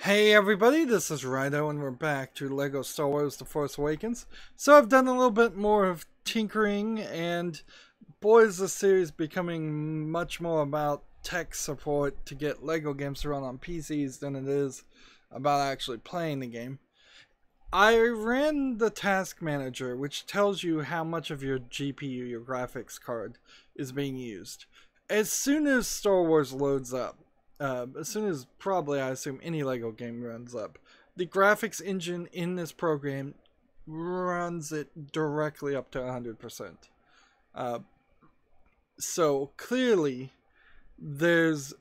Hey everybody, this is Rydo and we're back to LEGO Star Wars The Force Awakens. So I've done a little bit more of tinkering, and boy is this series becoming much more about tech support to get LEGO games to run on PCs than it is about actually playing the game. I ran the task manager, which tells you how much of your GPU, your graphics card, is being used. As soon as Star Wars loads up, as soon as probably I assume any LEGO game runs up, the graphics engine in this program runs it directly up to 100%. Uh, so clearly, there's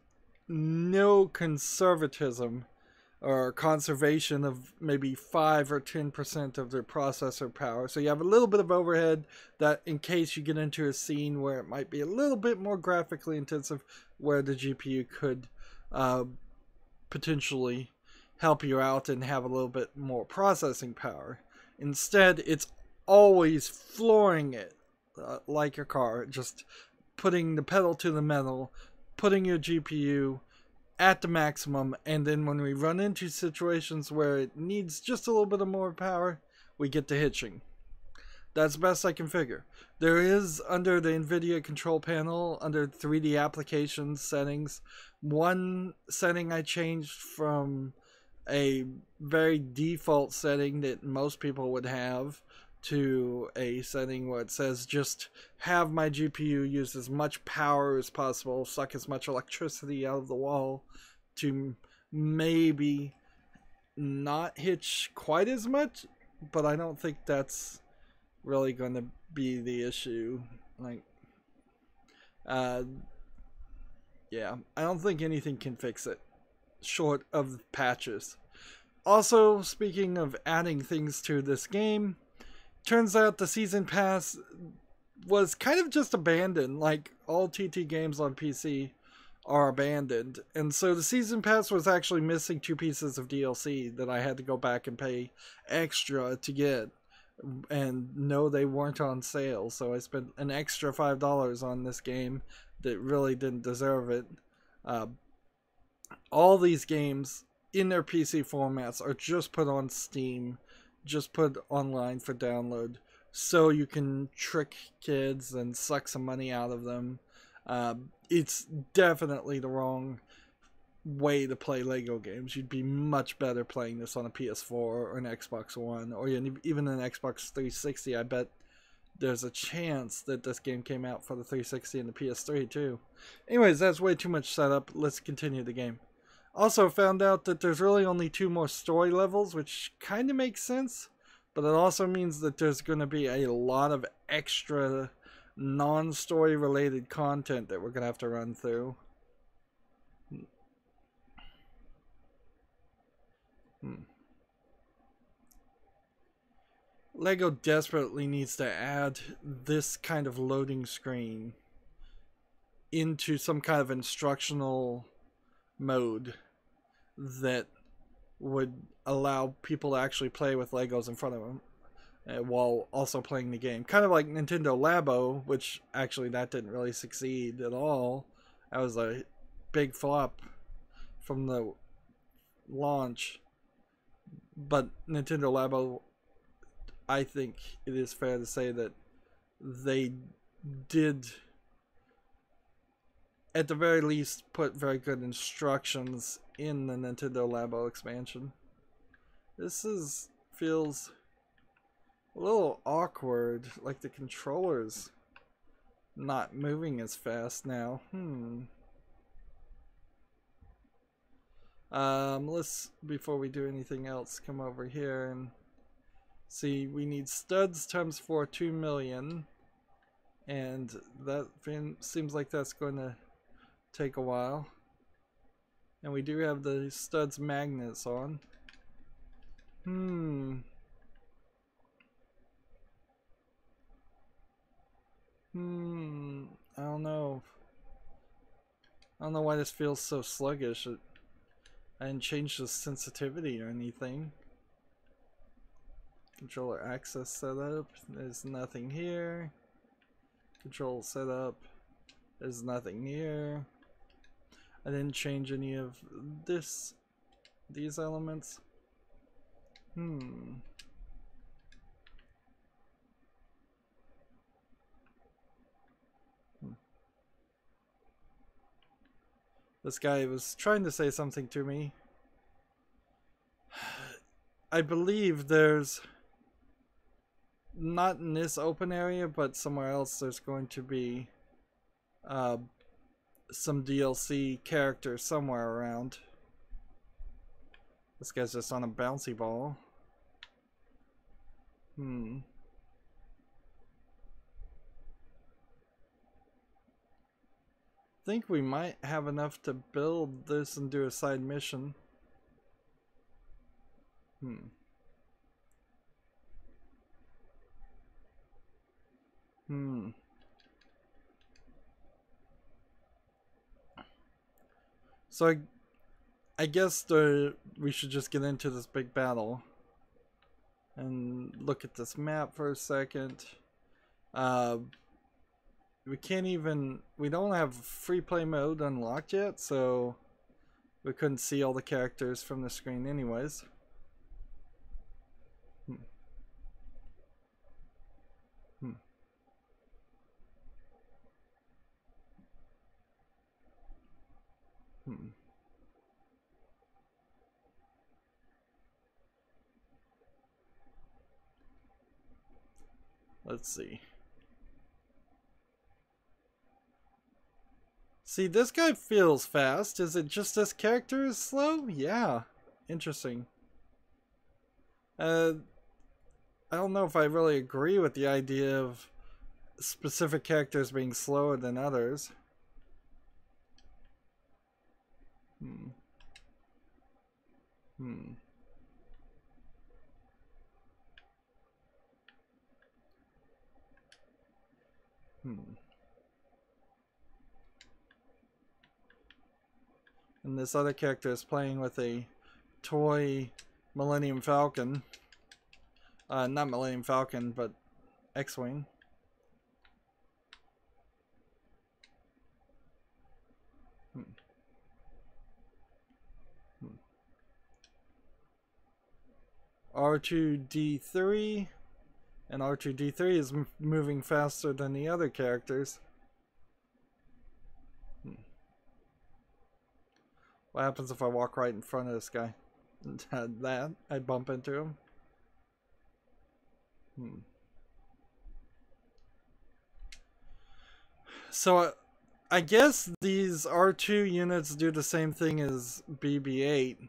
no conservatism or conservation of maybe 5 or 10% of their processor power. So you have a little bit of overhead that, in case you get into a scene where it might be a little bit more graphically intensive, where the GPU could uh, potentially help you out and have a little bit more processing power. Instead, it's always flooring it like a car, just putting the pedal to the metal, putting your GPU at the maximum, and then when we run into situations where it needs just a little bit of more power, we get to hitching. That's the best I can figure. There is, under the NVIDIA control panel, under 3D applications settings, one setting I changed from a very default setting that most people would have to a setting where it says just have my GPU use as much power as possible, suck as much electricity out of the wall to maybe not hitch quite as much, but I don't think that's really going to be the issue. Like, uh, yeah, I don't think anything can fix it short of patches. Also, speaking of adding things to this game, turns out the season pass was kind of just abandoned. Like all TT games on PC are abandoned, and so the season pass was actually missing two pieces of DLC that I had to go back and pay extra to get, and no, they weren't on sale, so I spent an extra $5 on this game that really didn't deserve it. uh, all these games in their PC formats are just put on Steam, just put online for download, so you can trick kids and suck some money out of them. It's definitely the wrong way to play Lego games. You'd be much better playing this on a PS4 or an Xbox One or even an Xbox 360. I bet there's a chance that this game came out for the 360 and the PS3 too. Anyways, that's way too much setup. Let's continue the game. Also found out that there's really only two more story levels, which kind of makes sense, but it also means that there's going to be a lot of extra non-story related content that we're going to have to run through. Lego desperately needs to add this kind of loading screen into some kind of instructional mode that would allow people to actually play with Legos in front of them while also playing the game. Kind of like Nintendo Labo, which actually that didn't really succeed at all. That was a big flop from the launch. But Nintendo Labo, I think it is fair to say that they did, at the very least, put very good instructions in the Nintendo Labo expansion. This feels a little awkward, like the controller's not moving as fast now. Let's, before we do anything else, come over here and see. We need studs times 4, 2 million, and that seems like that's going to take a while. And we do have the studs magnets on. I don't know. I don't know why this feels so sluggish. I didn't change the sensitivity or anything. Controller access setup. There's nothing here. Control setup. There's nothing here. I didn't change any of this these elements. This guy was trying to say something to me. I believe there's, not in this open area, but somewhere else, there's going to be some DLC characters somewhere around. This guy's just on a bouncy ball. Think we might have enough to build this and do a side mission. So I guess we should just get into this big battle and look at this map for a second. We don't have free play mode unlocked yet, so we couldn't see all the characters from the screen anyways. Let's see. See, this guy feels fast. Is it just this character is slow? Yeah. Interesting. I don't know if I really agree with the idea of specific characters being slower than others. And this other character is playing with a toy Millennium Falcon. Not Millennium Falcon, but X-Wing. R2-D3, and R2-D3 is moving faster than the other characters. What happens if I walk right in front of this guy? That I bump into him. So I guess these R2 units do the same thing as BB-8.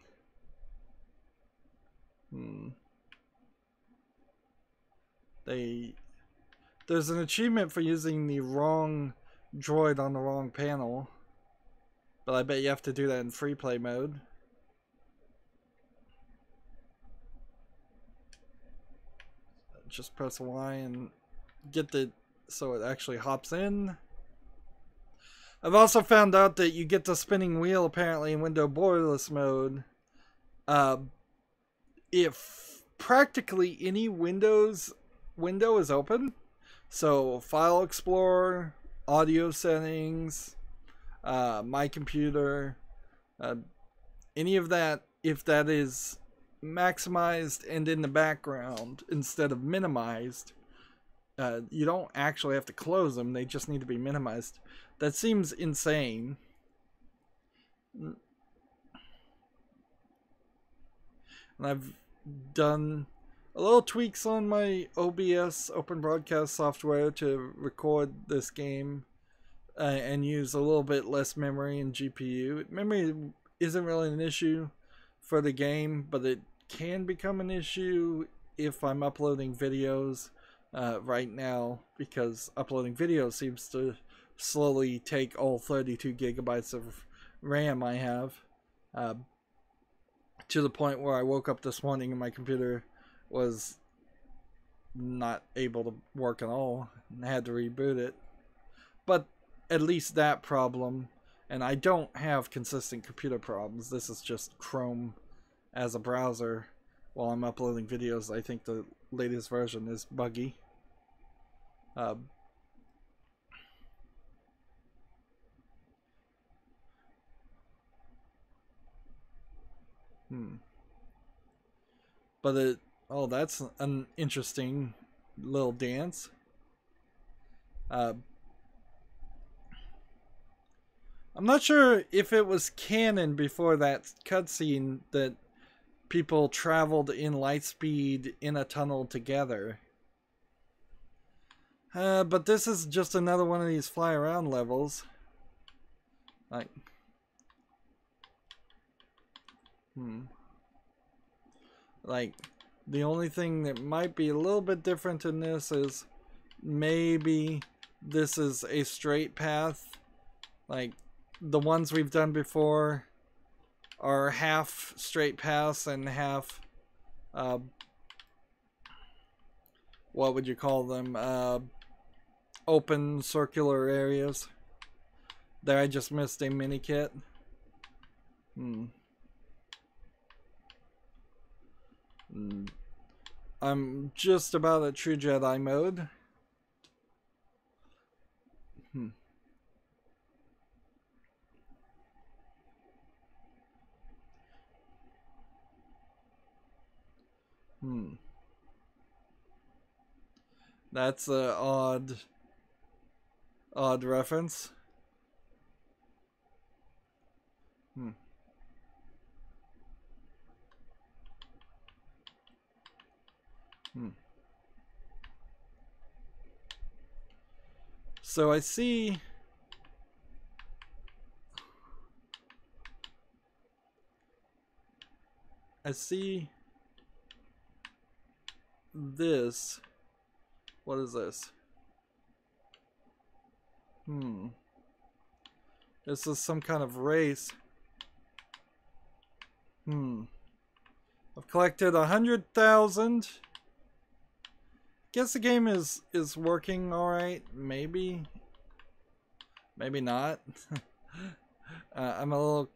There's an achievement for using the wrong droid on the wrong panel, but I bet you have to do that in free play mode. Just press Y and get so it actually hops in. I've also found out that you get the spinning wheel apparently in window borderless mode if practically any window is open. So File Explorer, audio settings, my computer, any of that, if that is maximized and in the background instead of minimized, you don't actually have to close them, they just need to be minimized. That seems insane. And I've done a little tweaks on my OBS, Open Broadcast software, to record this game and use a little bit less memory and GPU. Memory isn't really an issue for the game, but it can become an issue if I'm uploading videos right now, because uploading videos seems to slowly take all 32 gigabytes of RAM I have, to the point where I woke up this morning and my computer was not able to work at all and I had to reboot it. But at least that problem, and I don't have consistent computer problems, this is just Chrome as a browser while I'm uploading videos. I think the latest version is buggy. Hmm. But it... Oh, that's an interesting little dance. I'm not sure if it was canon before that cutscene that people traveled in light speed in a tunnel together. But this is just another one of these fly around levels. Like... Like, the only thing that might be a little bit different in this is maybe this is a straight path. Like, the ones we've done before are half straight paths and half, what would you call them? Open circular areas. There, I just missed a mini kit. I'm just about at True Jedi mode. That's a odd reference. So I see this. What is this? This is some kind of race. I've collected 100,000. Guess the game is working all right. Maybe not. I'm a little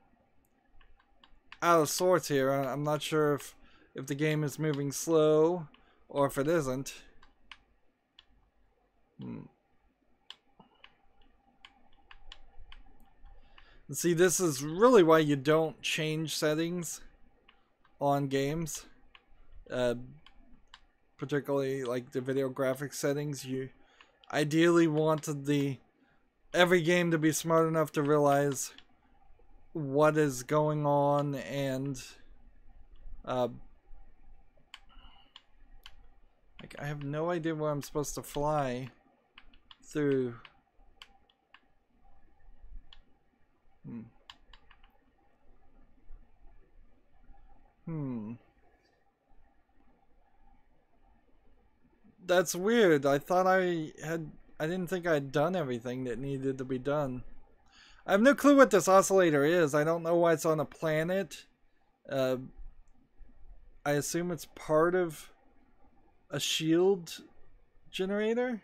out of sorts here. I'm not sure if the game is moving slow or if it isn't. See, this is really why you don't change settings on games. Particularly like the video graphics settings. You ideally wanted every game to be smart enough to realize what is going on and like, I have no idea where I'm supposed to fly through. That's weird. I thought I didn't think I'd done everything that needed to be done. I have no clue what this oscillator is. I don't know why it's on a planet. I assume it's part of a shield generator.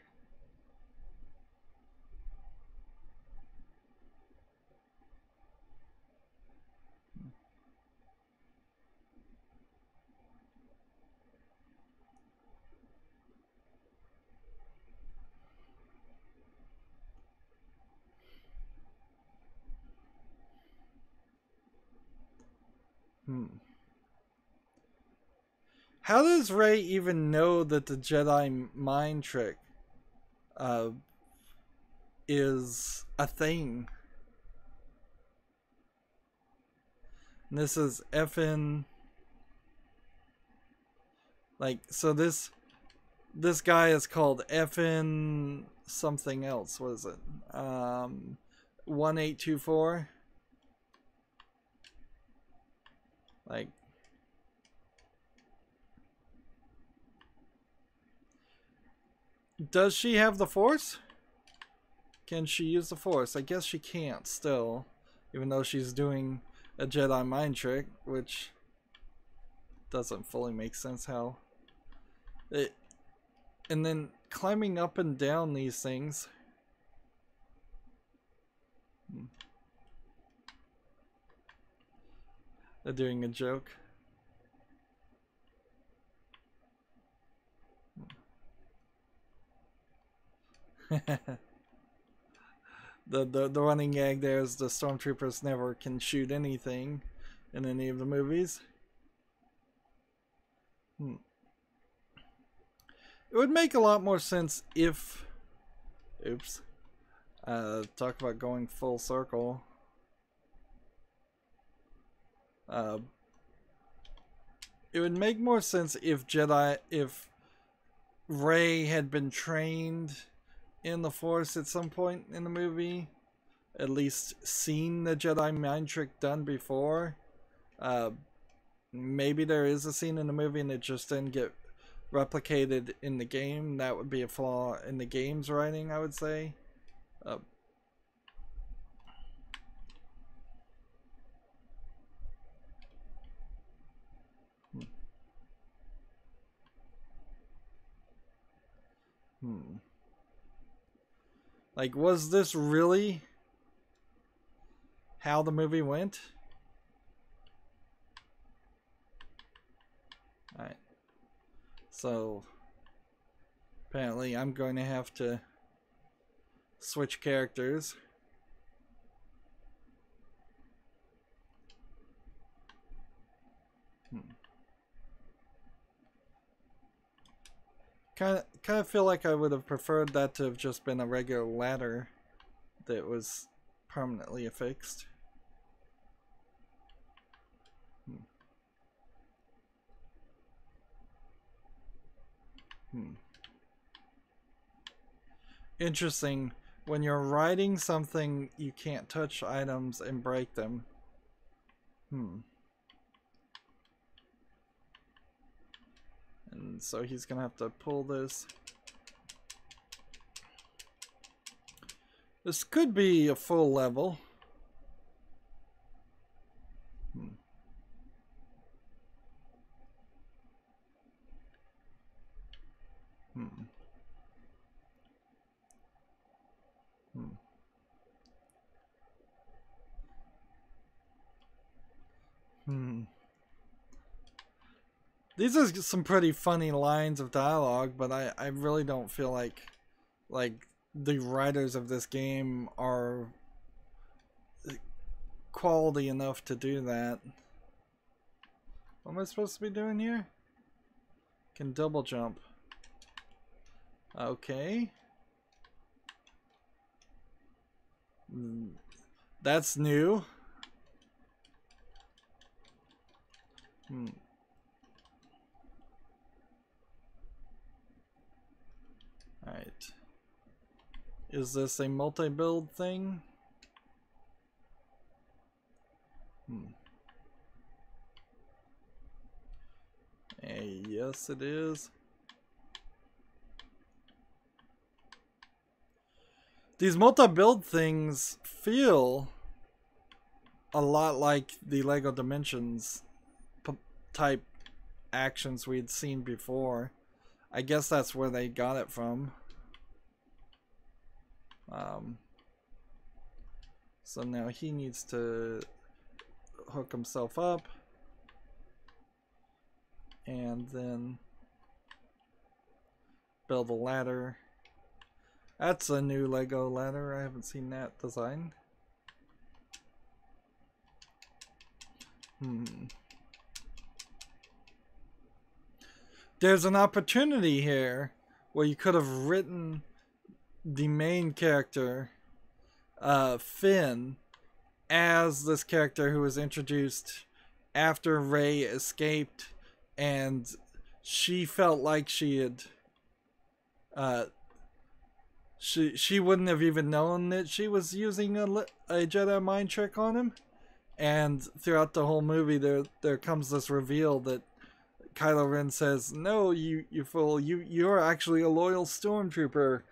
How does Rey even know that the Jedi mind trick is a thing? And this is effing... Like, so this guy is called effing something else. What is it? 1824? Like... Does she have the Force? Can she use the Force? I guess she can't still. Even though she's doing a Jedi mind trick, which doesn't fully make sense how. And then climbing up and down these things. They're doing a joke. The running gag there is the stormtroopers never can shoot anything in any of the movies. Hmm. It would make a lot more sense if... Oops. Talk about going full circle. It would make more sense if Rey had been trained in the Force at some point in the movie. At least seen the Jedi mind trick done before. Maybe there is a scene in the movie and it just didn't get replicated in the game. That would be a flaw in the game's writing, I would say. Like, was this really how the movie went? Alright. So, apparently I'm going to have to switch characters. Kind of feel like I would have preferred that to have just been a regular ladder that was permanently affixed. Interesting. When you're riding something, you can't touch items and break them. And so he's gonna have to pull this. This could be a full level. These are some pretty funny lines of dialogue, but I really don't feel like the writers of this game are quality enough to do that. What am I supposed to be doing here? Can double jump. Okay. That's new. Alright. Is this a multi-build thing? Yes, it is. These multi-build things feel a lot like the Lego Dimensions type actions we'd seen before. I guess that's where they got it from. So now he needs to hook himself up and then build a ladder. That's a new Lego ladder. I haven't seen that design. There's an opportunity here where you could have written the main character, Finn, as this character who was introduced after Rey escaped, and she felt like she had she wouldn't have even known that she was using a Jedi mind trick on him. And throughout the whole movie, there comes this reveal that Kylo Ren says, "No, you fool! You're actually a loyal stormtrooper.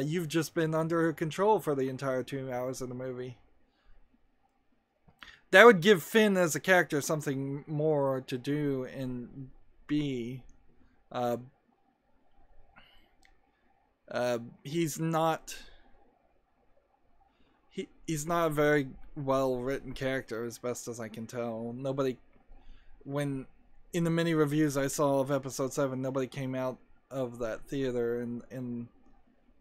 You've just been under her control for the entire 2 hours of the movie." That would give Finn as a character something more to do and be. He's not a very well written character, as best as I can tell. When in the mini reviews I saw of episode 7, nobody came out of that theater and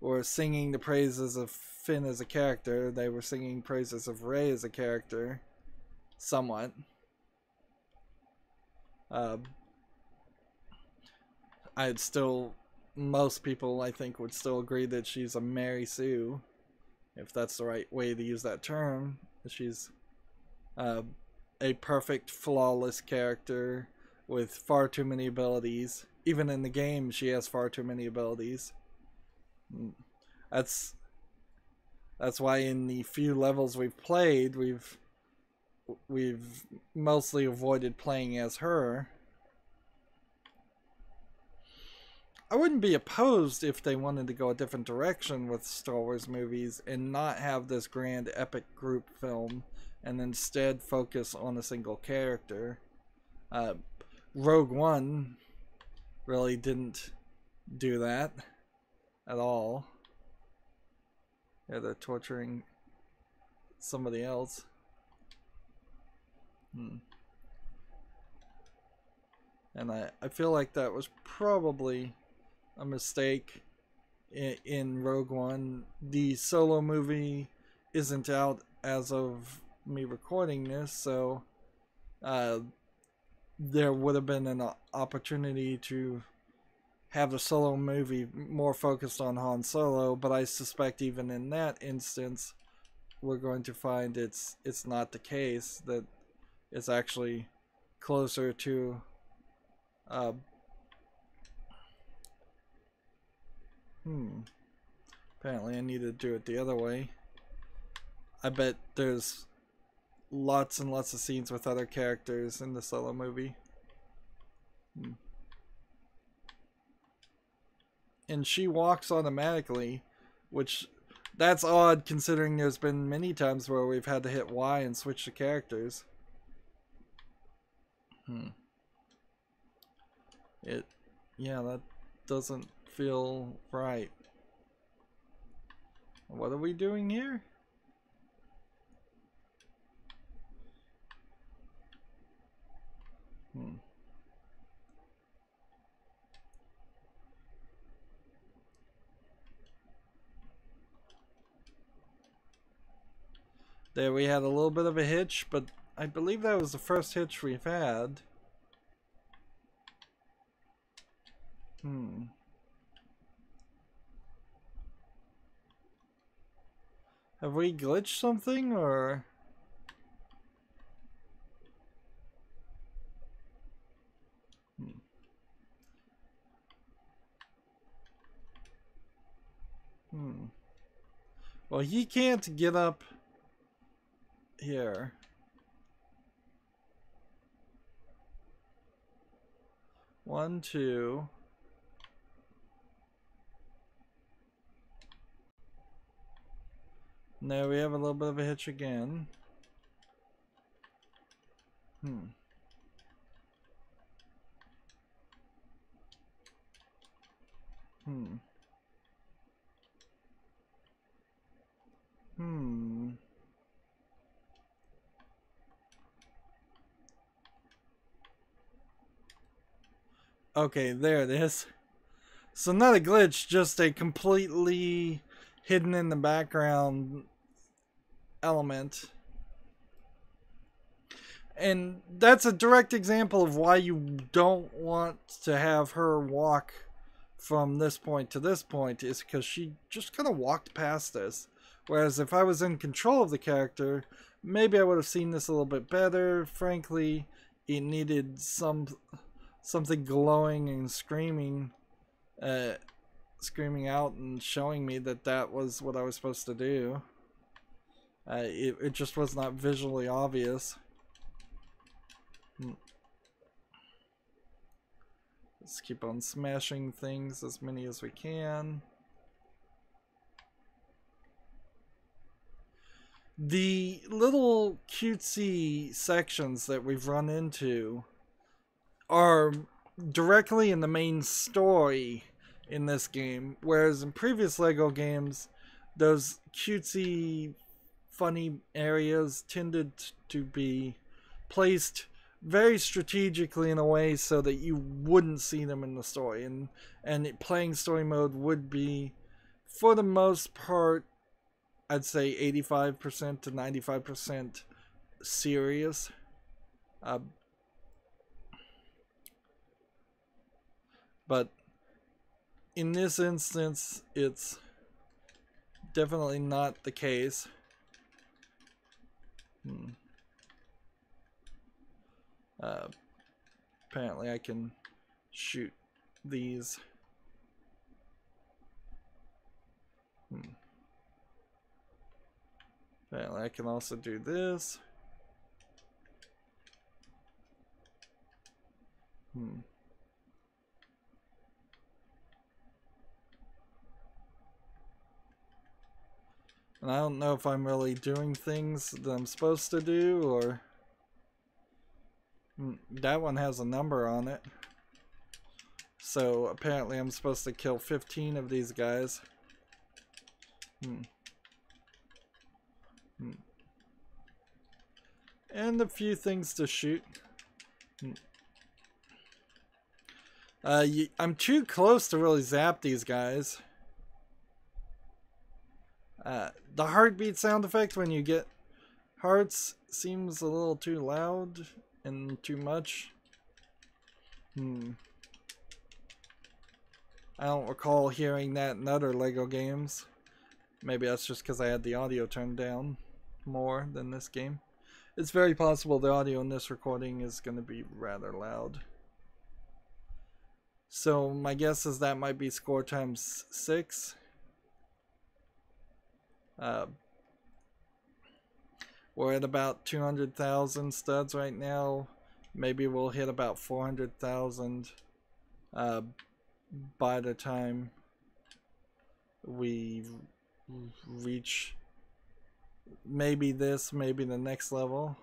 were singing the praises of Finn as a character. They were singing praises of Rey as a character, somewhat. I'd still, most people I think would still agree that she's a Mary Sue, if that's the right way to use that term. She's a perfect, flawless character with far too many abilities. Even in the game, she has far too many abilities. That's why in the few levels we've played, we've mostly avoided playing as her. I wouldn't be opposed if they wanted to go a different direction with Star Wars movies and not have this grand epic group film and instead focus on a single character. Rogue One really didn't do that at all. Yeah, they're torturing somebody else. And I feel like that was probably a mistake in Rogue One. The solo movie isn't out as of me recording this, so there would have been an opportunity to have the solo movie more focused on Han Solo, but I suspect even in that instance we're going to find it's not the case, that it's actually closer to apparently I need to do it the other way. I bet there's lots and lots of scenes with other characters in the solo movie. And she walks automatically, which that's odd considering there's been many times where we've had to hit Y and switch the characters. Yeah, that doesn't feel right. What are we doing here? There we had a little bit of a hitch, but I believe that was the first hitch we've had. Have we glitched something, or? Well, he can't get up here. One, two. Now we have a little bit of a hitch again. Okay, there it is. So not a glitch, just a completely hidden in the background element. And that's a direct example of why you don't want to have her walk from this point to this point, is because she just kind of walked past us. Whereas if I was in control of the character, maybe I would have seen this a little bit better. Frankly, it needed something glowing and screaming out and showing me that that was what I was supposed to do. It just was not visually obvious. Let's keep on smashing things, as many as we can. The little cutesy sections that we've run into are directly in the main story in this game, whereas in previous LEGO games, those cutesy, funny areas tended to be placed very strategically in a way so that you wouldn't see them in the story, and playing story mode would be, for the most part, I'd say 85% to 95% serious. But in this instance, it's definitely not the case. Apparently I can shoot these. Apparently I can also do this. And I don't know if I'm really doing things that I'm supposed to do, or... That one has a number on it. So apparently I'm supposed to kill 15 of these guys. And a few things to shoot. I'm too close to really zap these guys. The heartbeat sound effect when you get hearts seems a little too loud and too much. I don't recall hearing that in other Lego games. Maybe that's just because I had the audio turned down more than this game. It's very possible the audio in this recording is going to be rather loud. So my guess is that might be score times 6. We're at about 200,000 studs right now. Maybe we'll hit about 400,000 by the time we reach maybe this, maybe the next level.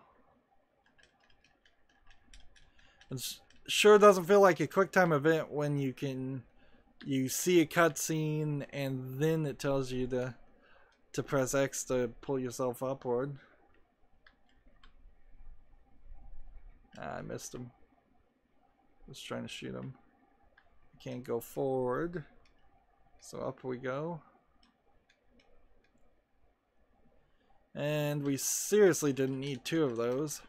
It sure doesn't feel like a QuickTime event when you see a cutscene and then it tells you to press X to pull yourself upward. I missed him. I was trying to shoot him. I can't go forward. So up we go. And we seriously didn't need 2 of those.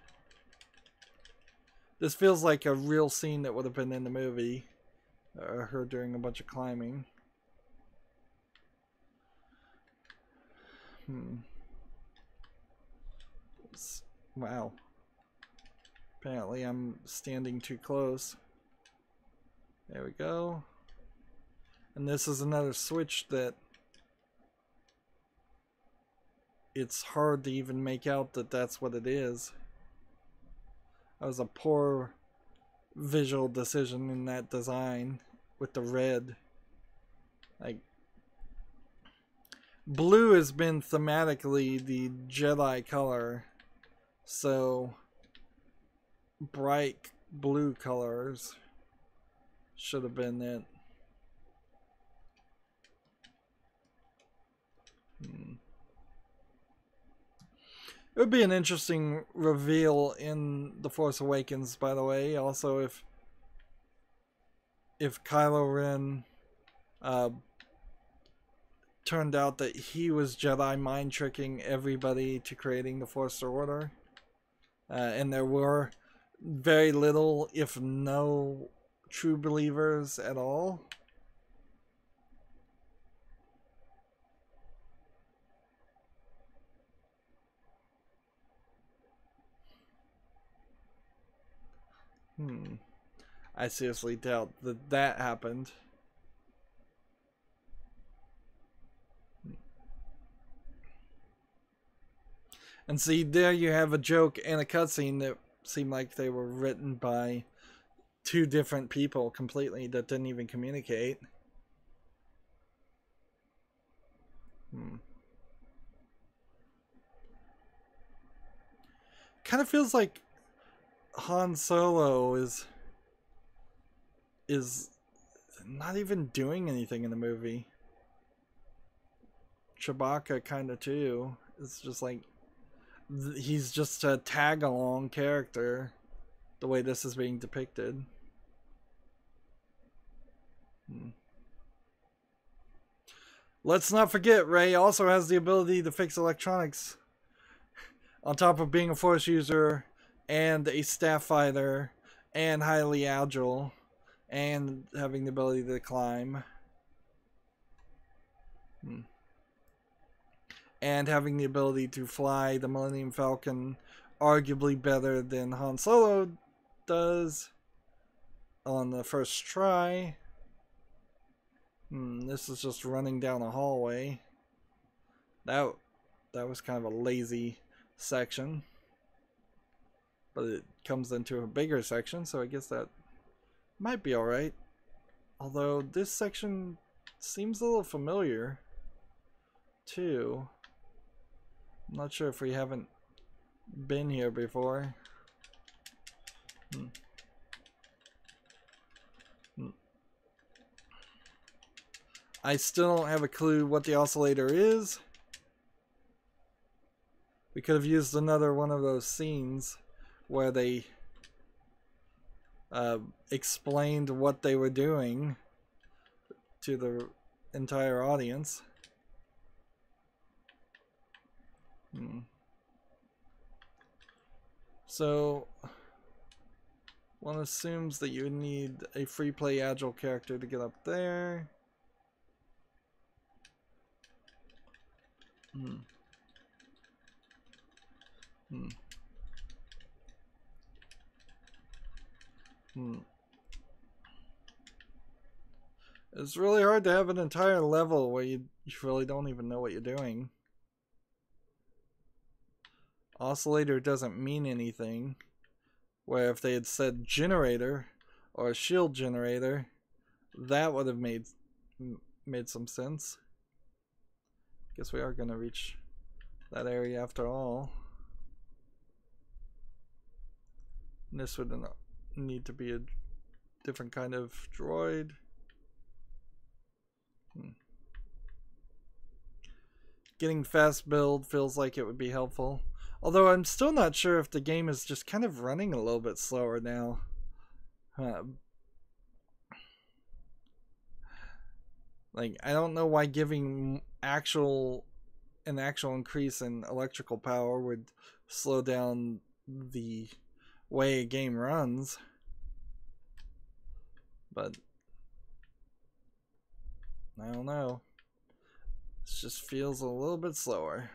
This feels like a real scene that would have been in the movie. Her doing a bunch of climbing. Wow. Apparently I'm standing too close. There we go. And this is another switch that it's hard to even make out that that's what it is. That was a poor visual decision in that design with the red. Like, blue has been thematically the Jedi color, so bright blue colors should have been it. It would be an interesting reveal in The Force Awakens, by the way. Also, if Kylo Ren turned out that he was Jedi mind tricking everybody to creating the Force Order, and there were very little, if no, true believers at all. I seriously doubt that that happened. And see, there you have a joke and a cutscene that seemed like they were written by 2 different people completely that didn't even communicate. Kind of feels like Han Solo is not even doing anything in the movie. Chewbacca kind of too. It's just like he's just a tag along character the way this is being depicted. Let's not forget, Rey also has the ability to fix electronics. On top of being a Force user and a staff fighter and highly agile and having the ability to climb. Hmm. And having the ability to fly the Millennium Falcon arguably better than Han Solo does on the first try. This is just running down a hallway. That was kind of a lazy section. But it comes into a bigger section, so I guess that might be alright. Although this section seems a little familiar too. I'm not sure if we haven't been here before. I still don't have a clue what the oscillator is. We could have used another one of those scenes where they explained what they were doing to the entire audience. So one assumes that you would need a free play agile character to get up there. It's really hard to have an entire level where you really don't even know what you're doing. Oscillator doesn't mean anything. Where if they had said generator or shield generator, that would have made some sense. Guess we are going to reach that area after all. And this would need to be a different kind of droid. Getting fast build feels like it would be helpful. Although I'm still not sure if the game is just kind of running a little bit slower now. Like, I don't know why giving an actual increase in electrical power would slow down the way a game runs. But I don't know. It just feels a little bit slower.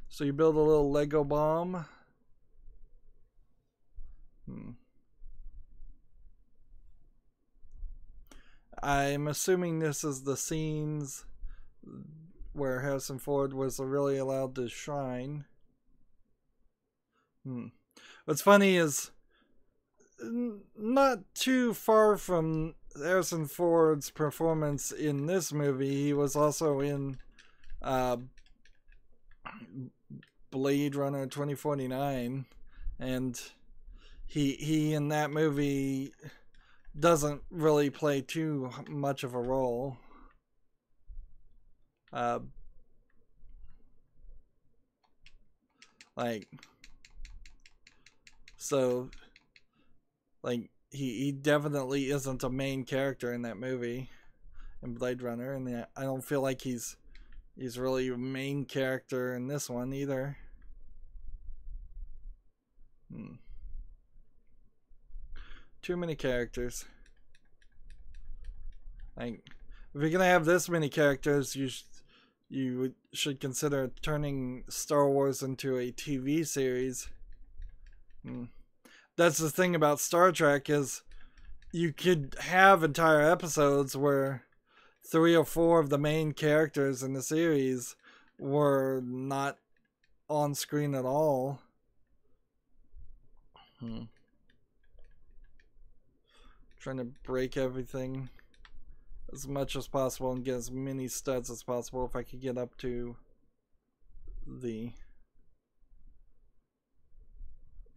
So you build a little Lego bomb. I'm assuming this is the scenes where Harrison Ford was really allowed to shine. What's funny is not too far from Harrison Ford's performance in this movie, he was also in Blade Runner 2049, and he in that movie doesn't really play too much of a role. He definitely isn't a main character in that movie, in Blade Runner, and I don't feel like he's really a main character in this one either. Too many characters. Like, if you're gonna have this many characters, you should consider turning Star Wars into a TV series. That's the thing about Star Trek, is you could have entire episodes where 3 or 4 of the main characters in the series were not on screen at all. Trying to break everything as much as possible and get as many studs as possible. If I could get up to the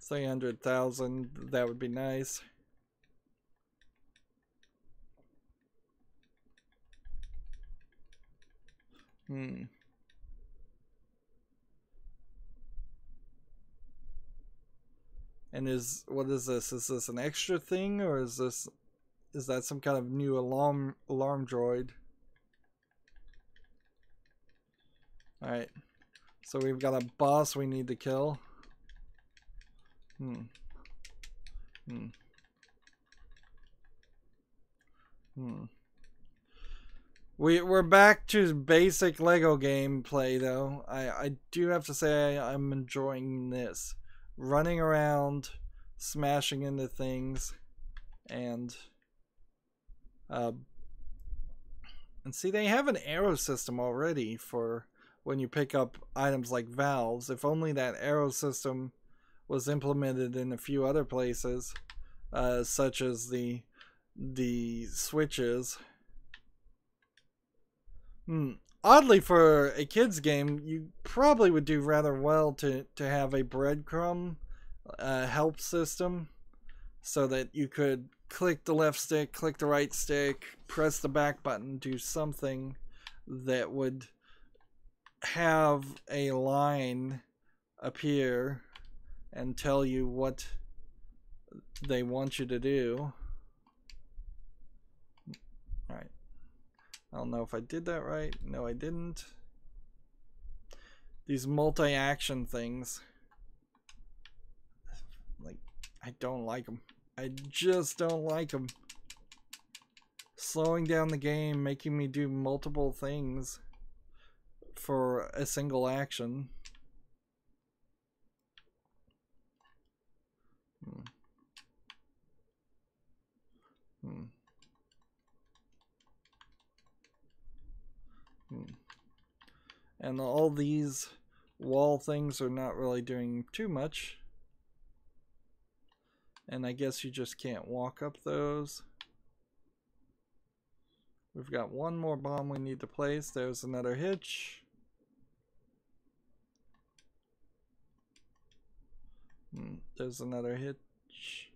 300,000, that would be nice. And what is this? Is this an extra thing, or is that some kind of new alarm droid? Alright. So we've got a boss we need to kill. Hmm. We're back to basic Lego gameplay though. I do have to say I'm enjoying this. Running around, smashing into things, and see, they have an arrow system already for when you pick up items like valves. If only that arrow system was implemented in a few other places, such as the switches. Oddly, for a kids game, you probably would do rather well to have a breadcrumb help system, so that you could click the left stick, click the right stick, press the back button, do something that would have a line appear and tell you what they want you to do. Alright. I don't know if I did that right. No, I didn't. These multi-action things. Like, I don't like them. I just don't like them. Slowing down the game, making me do multiple things for a single action. And all these wall things are not really doing too much. And I guess you just can't walk up those. We've got one more bomb we need to place. There's another hitch. There's another hitch.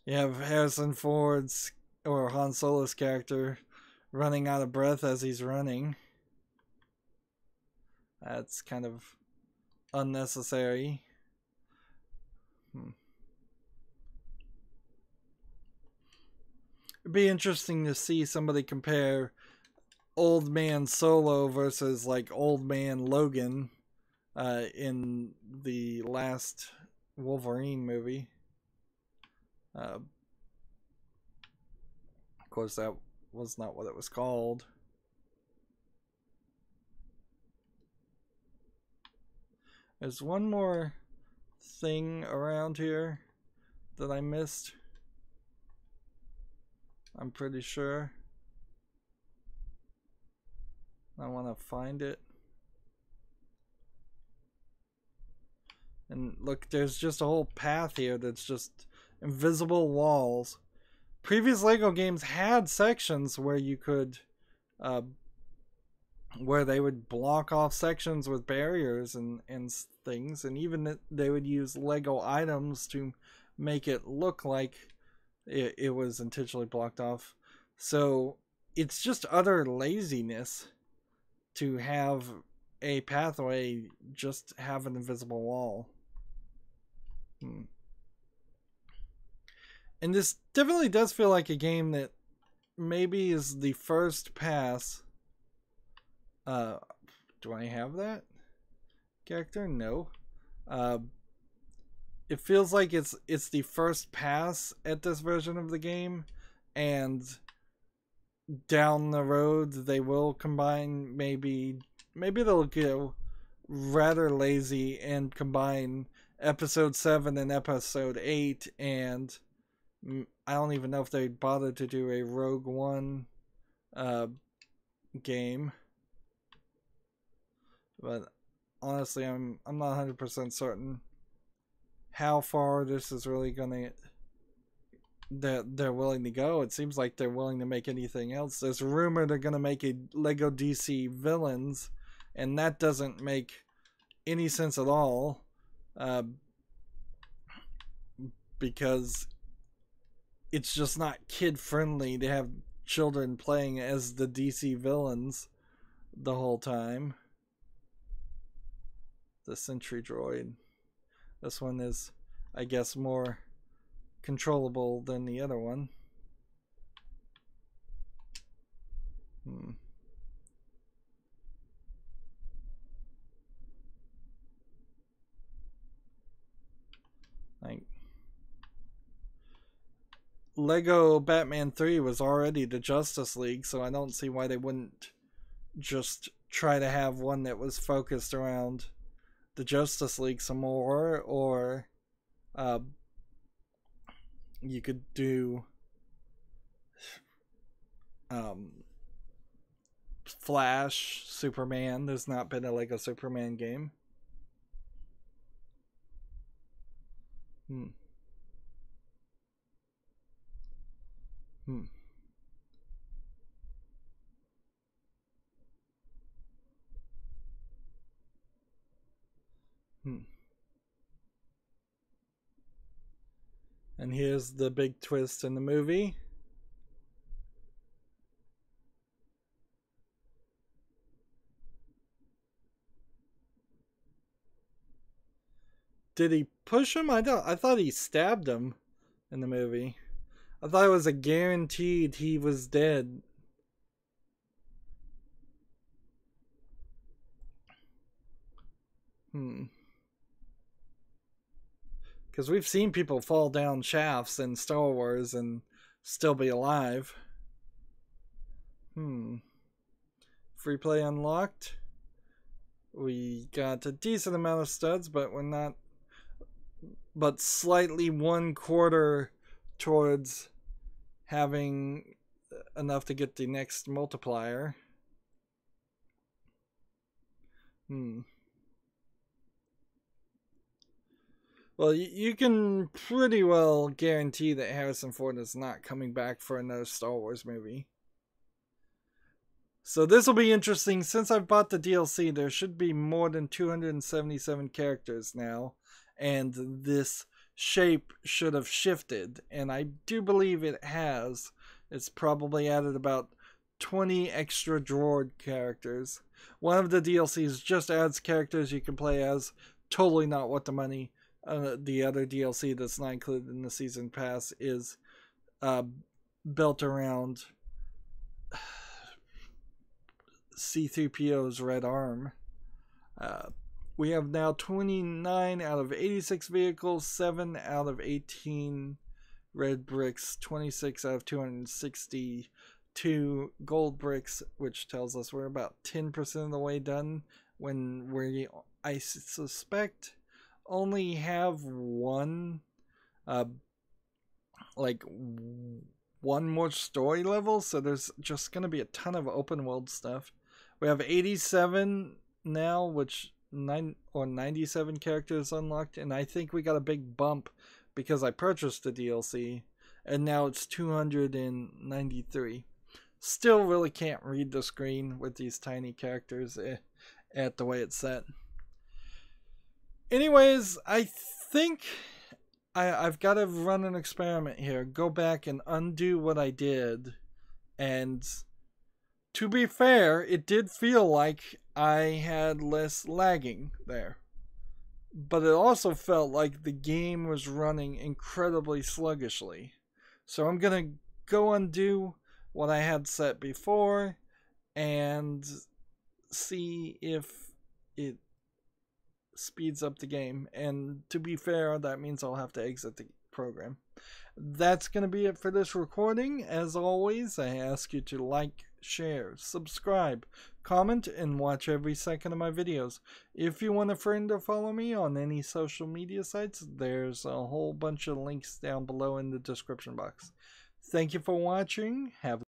You have Harrison Ford's or Han Solo's character running out of breath as he's running. That's kind of unnecessary. It'd be interesting to see somebody compare Old Man Solo versus like Old Man Logan in the last Wolverine movie. Of course, that was not what it was called. There's one more thing around here that I missed. I'm pretty sure. I want to find it. And look, there's just a whole path here that's just invisible walls. Previous Lego games had sections where you could, where they would block off sections with barriers and things, and even they would use Lego items to make it look like it was intentionally blocked off. So it's just utter laziness to have a pathway just have an invisible wall. And this definitely does feel like a game that maybe is the first pass. Do I have that character? No. It feels like it's the first pass at this version of the game, and down the road they will combine, maybe they'll go rather lazy and combine episode 7 and episode 8, and I don't even know if they bothered to do a Rogue One game. But honestly, I'm not 100% certain how far this is really gonna that they're willing to go. It seems like they're willing to make anything else. There's a rumor they're gonna make a Lego DC Villains, and that doesn't make any sense at all, because it's just not kid friendly to have children playing as the DC villains the whole time. The Sentry Droid. This one is, I guess, more controllable than the other one. Lego Batman 3 was already the Justice League, so I don't see why they wouldn't just try to have one that was focused around the Justice League some more, or you could do Flash, Superman. There's not been a Lego Superman game. Hmm. Hmm. Hmm. And here's the big twist in the movie. Did he push him? I thought he stabbed him in the movie. I thought it was a guaranteed he was dead. Because we've seen people fall down shafts in Star Wars and still be alive. Free play unlocked. We got a decent amount of studs, but we're not... But slightly 1/4 towards having enough to get the next multiplier. Well, you can pretty well guarantee that Harrison Ford is not coming back for another Star Wars movie. So this will be interesting. Since I've bought the DLC, there should be more than 277 characters now, and this shape should have shifted, and I do believe it has. It's probably added about 20 extra droid characters. One of the DLCs just adds characters you can play as. Totally not worth the money. The other DLC that's not included in the season pass is built around C-3PO's red arm. We have now 29 out of 86 vehicles, 7 out of 18 red bricks, 26 out of 262 gold bricks, which tells us we're about 10% of the way done, when we, I suspect, only have one more story level, so there's just going to be a ton of open world stuff. We have 87 now, which 97 characters unlocked, and I think we got a big bump because I purchased the DLC, and now it's 293. Still really can't read the screen with these tiny characters at the way it's set. Anyways, I think I've got to run an experiment here. Go back and undo what I did. And to be fair, it did feel like I had less lagging there. But it also felt like the game was running incredibly sluggishly. So I'm going to go undo what I had set before and see if it speeds up the game. And to be fair, that means I'll have to exit the program. That's going to be it for this recording. As always, I ask you to like, share, subscribe, comment, and watch every second of my videos. If you want a friend to follow me on any social media sites, there's a whole bunch of links down below in the description box. Thank you for watching. Have